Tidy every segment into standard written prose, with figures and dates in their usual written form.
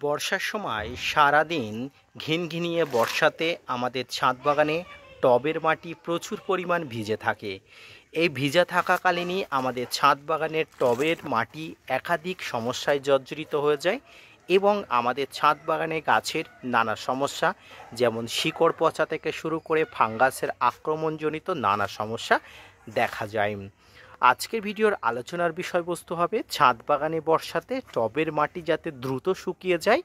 বর্ষার সময় সারাদিন ঘিনঘিনিয়ে বর্ষাতে আমাদের ছাদ বাগানে টবের মাটি প্রচুর পরিমাণ ভিজে থাকে। এই ভিজা থাকাকালীনই আমাদের ছাদ বাগানের টবের মাটি একাধিক সমস্যায় জর্জরিত হয়ে যায় এবং আমাদের ছাদ বাগানে গাছের নানা সমস্যা, যেমন শিকড় পচা থেকে শুরু করে ফাঙ্গাসের আক্রমণজনিত নানা সমস্যা দেখা যায়। আজকের ভিডিওর আলোচনার বিষয়বস্তু হবে ছাদ বাগানে বর্ষাতে টবের মাটি যাতে দ্রুত শুকিয়ে যায়,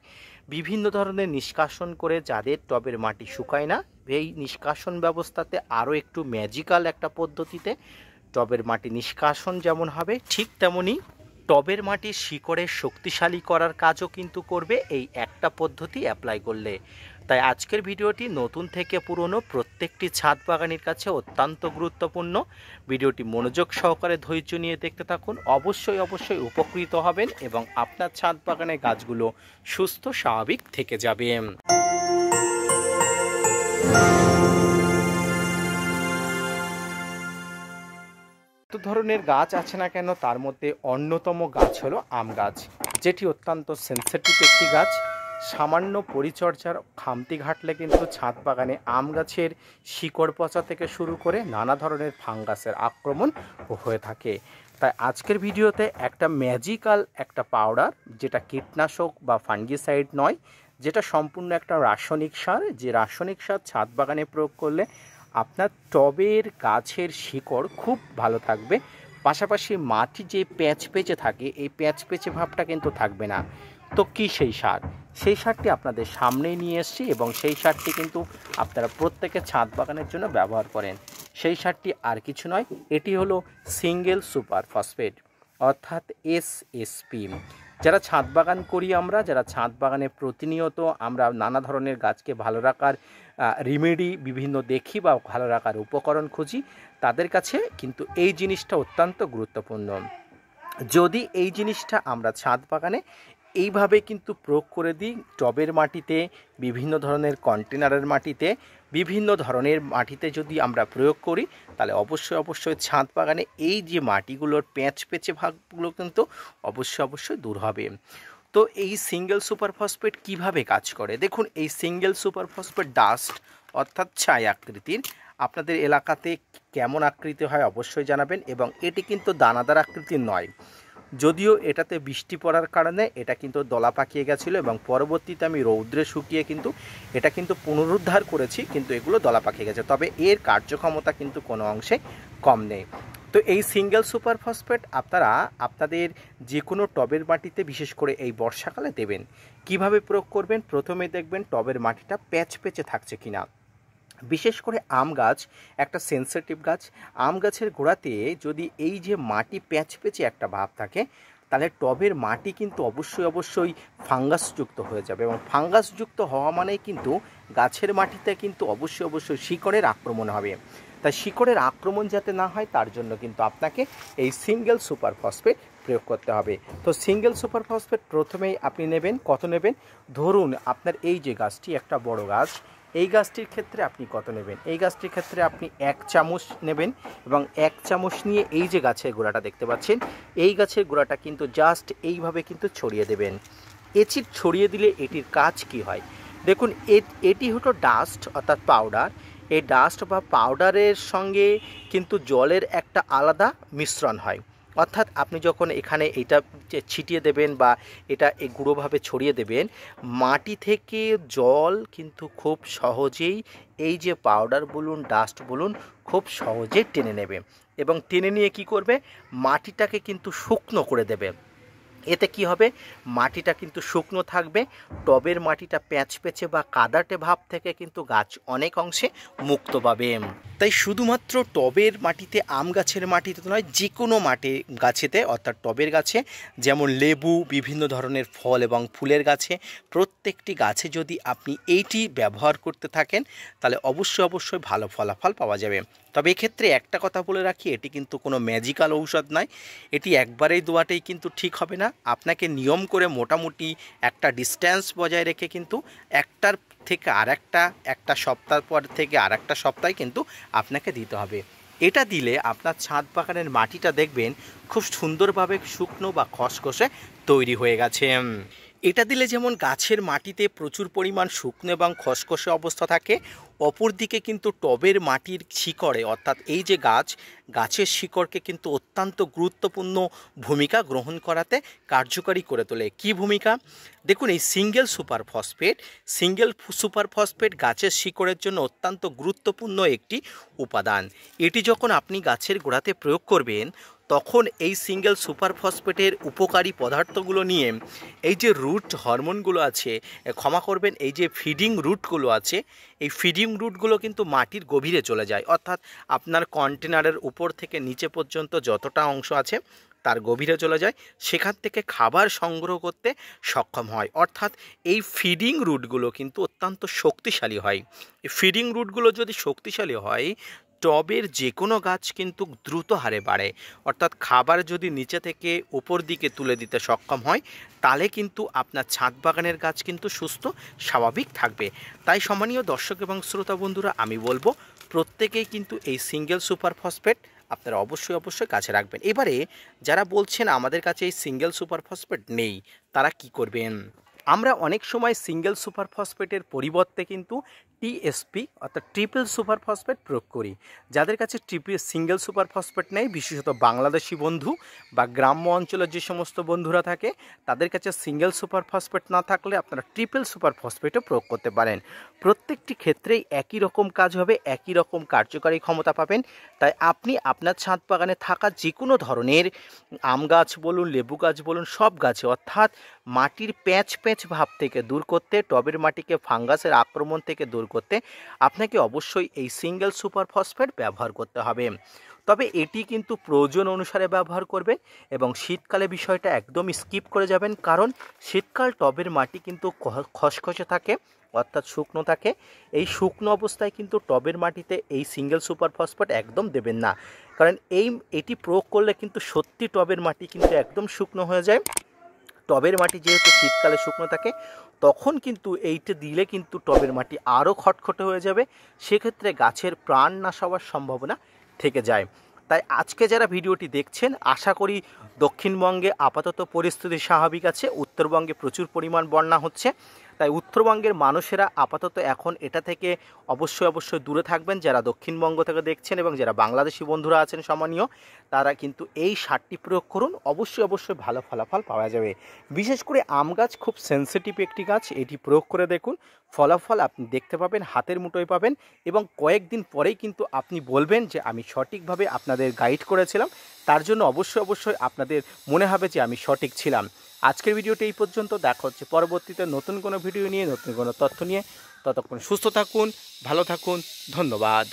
বিভিন্ন ধরনের নিষ্কাশন করে যাদের টবের মাটি শুকায় না, এই নিষ্কাশন ব্যবস্থাতে আরও একটু ম্যাজিক্যাল একটা পদ্ধতিতে টবের মাটি নিষ্কাশন যেমন হবে, ঠিক তেমনি টবের মাটির শিকড়ের শক্তিশালী করার কাজও কিন্তু করবে এই একটা পদ্ধতি অ্যাপ্লাই করলে। তাই আজকের ভিডিওটি নতুন থেকে পুরনো প্রত্যেকটি ছাদ বাগানের কাছে অত্যন্ত গুরুত্বপূর্ণ। ভিডিওটি মনোযোগ সহকারে ধৈর্য নিয়ে দেখতে থাকুন, অবশ্যই উপকৃত হবেন এবং আপনার ছাদ বাগানের গাছগুলো সুস্থ স্বাভাবিক থেকে যাবে। ধরনের গাছ আছে না কেন, তার মধ্যে অন্যতম গাছ হলো আম গাছ, যেটি অত্যন্ত সেন্সিটিভ একটি গাছ। সামান্য পরিচর্যার খামতি ঘাটলে কিন্তু ছাদ বাগানে আম গাছের শিকড় পচা থেকে শুরু করে নানা ধরনের ফাঙ্গাসের আক্রমণ হয়ে থাকে। তাই আজকের ভিডিওতে একটা ম্যাজিক্যাল একটা পাউডার, যেটা কীটনাশক বা ফাঙ্গিসাইড নয়, যেটা সম্পূর্ণ একটা রাসায়নিক সার, যে রাসায়নিক সার ছাদ বাগানে প্রয়োগ করলে আপনার টবের গাছের শিকড় খুব ভালো থাকবে, পাশাপাশি মাটি যে প্যাচে থাকে এই প্যাচে ভাবটা কিন্তু থাকবে না। তো কি সেই সার? সেই সারটি আপনাদের সামনেই নিয়ে এসেছি এবং সেই সারটি কিন্তু আপনারা প্রত্যেকে ছাদ বাগানের জন্য ব্যবহার করেন। সেই সারটি আর কিছু নয়, এটি হলো সিঙ্গেল সুপার ফসফেট অর্থাৎ SSP। যারা ছাদ বাগান করি আমরা, যারা ছাদ বাগানে প্রতিনিয়ত আমরা নানা ধরনের গাছকে ভালো রাখার রিমেডি বিভিন্ন দেখি বা ভালো রাখার উপকরণ খুঁজি, তাদের কাছে কিন্তু এই জিনিসটা অত্যন্ত গুরুত্বপূর্ণ। যদি এই জিনিসটা আমরা ছাদ বাগানে এইভাবে কিন্তু প্রয়োগ করে দিই, টবের মাটিতে, বিভিন্ন ধরনের কন্টেনারের মাটিতে, বিভিন্ন ধরনের মাটিতে যদি আমরা প্রয়োগ করি, তাহলে অবশ্যই ছাদ বাগানে এই যে মাটিগুলোর প্যাচে ভাগগুলো কিন্তু অবশ্যই দূর হবে। তো এই সিঙ্গেল সুপার ফসফেট কীভাবে কাজ করে দেখুন। এই সিঙ্গেল সুপার ফসফেট ডাস্ট অর্থাৎ ছাই আকৃতির, আপনাদের এলাকাতে কেমন আকৃতি হয় অবশ্যই জানাবেন। এবং এটি কিন্তু দানাদার আকৃতির নয়, যদিও এটাতে বৃষ্টি পড়ার কারণে এটা কিন্তু দলা পাকিয়ে গেছিলো এবং পরবর্তীতে আমি রৌদ্রে শুকিয়ে কিন্তু এটা কিন্তু পুনরুদ্ধার করেছি, কিন্তু এগুলো দলা পাকিয়ে গেছে, তবে এর কার্যক্ষমতা কিন্তু কোনো অংশে কম নেই। তো এই সিঙ্গেল সুপার ফসফেট আপনারা আপনাদের যে কোনো টবের মাটিতে, বিশেষ করে এই বর্ষাকালে দেবেন। কিভাবে প্রয়োগ করবেন? প্রথমে দেখবেন টবের মাটিটা প্যাচে থাকছে কিনা। বিশেষ করে আম গাছ একটা সেন্সিটিভ গাছ, আম গাছের গোড়াতে যদি এই যে মাটি প্যাচে একটা ভাব থাকে, তাহলে টবের মাটি কিন্তু অবশ্যই ফাঙ্গাসযুক্ত হয়ে যাবে এবং ফাঙ্গাসযুক্ত হওয়া মানেই কিন্তু গাছের মাটিতে কিন্তু অবশ্যই শিকড়ের আক্রমণ হবে। তাই শিকড়ের আক্রমণ যাতে না হয় তার জন্য কিন্তু আপনাকে এই সিঙ্গেল সুপার ফসফেট প্রয়োগ করতে হবে। তো সিঙ্গেল সুপার ফসফেট প্রথমেই আপনি নেবেন, কত নেবেন? ধরুন আপনার এই যে গাছটি একটা বড় গাছ, এই গাছটির ক্ষেত্রে আপনি কত নেবেন? এই গাছটির ক্ষেত্রে আপনি 1 চামচ নেবেন এবং 1 চামচ নিয়ে এই যে গাছের গোড়াটা দেখতে পাচ্ছেন, এই গাছের গোড়াটা কিন্তু জাস্ট এইভাবে কিন্তু ছড়িয়ে দেবেন। ছড়িয়ে দিলে এটির কাজ কি হয় দেখুন। এটি হলো ডাস্ট অর্থাৎ পাউডার। এই ডাস্ট বা পাউডারের সঙ্গে কিন্তু জলের একটা আলাদা মিশ্রণ হয়, অর্থাৎ আপনি যখন এখানে এটা ছিটিয়ে দেবেন বা এটা গুঁড়োভাবে ছড়িয়ে দেবেন, মাটি থেকে জল কিন্তু খুব সহজেই এই যে পাউডার বলুন, ডাস্ট বলুন, খুব সহজে টেনে নেবে এবং টেনে নিয়ে কি করবে? মাটিটাকে কিন্তু শুকনো করে দেবে। এতে কি হবে? মাটিটা কিন্তু শুকনো থাকবে, টবের মাটিটা প্যাচে বা কাদাটে ভাব থেকে কিন্তু গাছ অনেক অংশে মুক্ত পাবে। তাই শুধুমাত্র টবের মাটিতে, আম গাছের মাটিতে নয়, যে কোনো মাটি গাছেতে অর্থাৎ টবের গাছে, যেমন লেবু, বিভিন্ন ধরনের ফল এবং ফুলের গাছে, প্রত্যেকটি গাছে যদি আপনি এইটি ব্যবহার করতে থাকেন, তাহলে অবশ্যই ভালো ফলাফল পাওয়া যাবে। তবে এক্ষেত্রে একটা কথা বলে রাখি, এটি কিন্তু কোনো ম্যাজিক্যাল ঔষধ নয়, এটি একবারেই দেওয়াটাই কিন্তু ঠিক হবে না। আপনাকে নিয়ম করে মোটামুটি একটা ডিস্ট্যান্স বজায় রেখে কিন্তু একটার থেকে একটা সপ্তাহ পর থেকে আরেকটা সপ্তাহে কিন্তু আপনাকে দিতে হবে। এটা দিলে আপনার ছাদ বাগানের মাটিটা দেখবেন খুব সুন্দরভাবে শুকনো বা খসখসে তৈরি হয়ে গেছে। এটা দিলে যেমন গাছের মাটিতে প্রচুর পরিমাণ শুকনো এবং খসখসে অবস্থা থাকে, অপরদিকে কিন্তু টবের মাটির শিকড়ে অর্থাৎ এই যে গাছের শিকড়কে কিন্তু অত্যন্ত গুরুত্বপূর্ণ ভূমিকা গ্রহণ করাতে কার্যকারী করে তোলে। কি ভূমিকা? দেখুন, এই সিঙ্গেল সুপার ফসফেট গাছের শিকড়ের জন্য অত্যন্ত গুরুত্বপূর্ণ একটি উপাদান। এটি যখন আপনি গাছের গোড়াতে প্রয়োগ করবেন, তখন এই সিঙ্গেল সুপার ফসফেটের উপকারী পদার্থগুলো নিয়ে এই যে রুট হরমোনগুলো আছে, ক্ষমা করবেন, এই যে ফিডিং রুটগুলো আছে, এই ফিডিং রুটগুলো কিন্তু মাটির গভীরে চলে যায়, অর্থাৎ আপনার কন্টেনারের উপর থেকে নিচে পর্যন্ত যতটা অংশ আছে তার গভীরে চলে যায়, সেখান থেকে খাবার সংগ্রহ করতে সক্ষম হয়। অর্থাৎ এই ফিডিং রুটগুলো কিন্তু অত্যন্ত শক্তিশালী হয়। এই ফিডিং রুটগুলো যদি শক্তিশালী হয়, টবের যে কোনো গাছ কিন্তু দ্রুত হারে বাড়ে। অর্থাৎ খাবার যদি নিচে থেকে উপর দিকে তুলে দিতে সক্ষম হয়, তাহলে কিন্তু আপনার ছাদ বাগানের গাছ কিন্তু সুস্থ স্বাভাবিক থাকবে। তাই সম্মানীয় দর্শক এবং শ্রোতা বন্ধুরা, আমি বলবো প্রত্যেকেই কিন্তু এই সিঙ্গেল সুপার ফসফেট আপনারা অবশ্যই কাছে রাখবেন। এবারে যারা বলছেন আমাদের কাছে এই সিঙ্গেল সুপার ফসফেট নেই, তারা কি করবেন? আমরা অনেক সময় সিঙ্গেল সুপার ফসফেটের পরিবর্তে কিন্তু টিএসপি অর্থাৎ ট্রিপল সুপার ফসফেট প্রয়োগ করি। যাদের কাছে সিঙ্গেল সুপার ফসফেট নেই, বিশেষত বাংলাদেশি বন্ধু বা গ্রাম্য অঞ্চলের যে সমস্ত বন্ধুরা থাকে, তাদের কাছে সিঙ্গেল সুপার ফসফেট না থাকলে আপনারা ট্রিপল সুপার ফসফেটও প্রয়োগ করতে পারেন। প্রত্যেকটি ক্ষেত্রেই একই রকম কাজ হবে, একই রকম কার্যকারী ক্ষমতা পাবেন। তাই আপনি আপনার ছাদ বাগানে থাকা যে কোনো ধরনের আম গাছ বলুন, লেবু গাছ বলুন, সব গাছে অর্থাৎ মাটির প্যাঁচ ভাব থেকে দূর করতে, টবের মাটিকে ফাঙ্গাসের আক্রমণ থেকে দূর করতে আপনাকে অবশ্যই এই সিঙ্গেল সুপার ফসফেট ব্যবহার করতে হবে। তবে এটি কিন্তু প্রয়োজন অনুসারে ব্যবহার করবেন এবং শীতকালে বিষয়টা একদম স্কিপ করে যাবেন, কারণ শীতকাল টবের মাটি কিন্তু খসখসে থাকে, অর্থাৎ শুকনো থাকে। এই শুকনো অবস্থায় কিন্তু টবের মাটিতে এই সিঙ্গেল সুপার ফসফেট একদম দেবেন না, কারণ এটি প্রয়োগ করলে কিন্তু সত্যি টবের মাটি কিন্তু একদম শুকনো হয়ে যায়। টবের মাটি যেহেতু শীতকালে শুকনো থাকে, তখন কিন্তু এইটা দিলে কিন্তু টবের মাটি আরও খটখটে হয়ে যাবে, সেক্ষেত্রে গাছের প্রাণ নাশ হওয়ার সম্ভাবনা থেকে যায়। তাই আজকে যারা ভিডিওটি দেখছেন, আশা করি দক্ষিণবঙ্গে আপাতত পরিস্থিতি স্বাভাবিক আছে, উত্তরবঙ্গে প্রচুর পরিমাণ বন্যা হচ্ছে। তাই উত্তরবঙ্গের মানুষেরা আপাতত এখন এটা থেকে অবশ্যই দূরে থাকবেন। যারা দক্ষিণবঙ্গ থেকে দেখছেন এবং যারা বাংলাদেশি বন্ধুরা আছেন সম্মানীয়, তারা কিন্তু এই সারটি প্রয়োগ করুন, অবশ্যই ভালো ফলাফল পাওয়া যাবে। বিশেষ করে আম গাছ খুব সেন্সিটিভ একটি গাছ, এটি প্রয়োগ করে দেখুন, ফলাফল আপনি দেখতে পাবেন, হাতের মুঠোয় পাবেন এবং কয়েকদিন পরেই কিন্তু আপনি বলবেন যে আমি সঠিকভাবে আপনাদের গাইড করেছিলাম। তার জন্য অবশ্যই আপনাদের মনে হবে যে আমি সঠিক ছিলাম। আজকের ভিডিওটি এই পর্যন্ত, দেখা হচ্ছে পরবর্তীতে নতুন কোনো ভিডিও নিয়ে, নতুন কোনো তথ্য নিয়ে। ততক্ষণ সুস্থ থাকুন, ভালো থাকুন, ধন্যবাদ।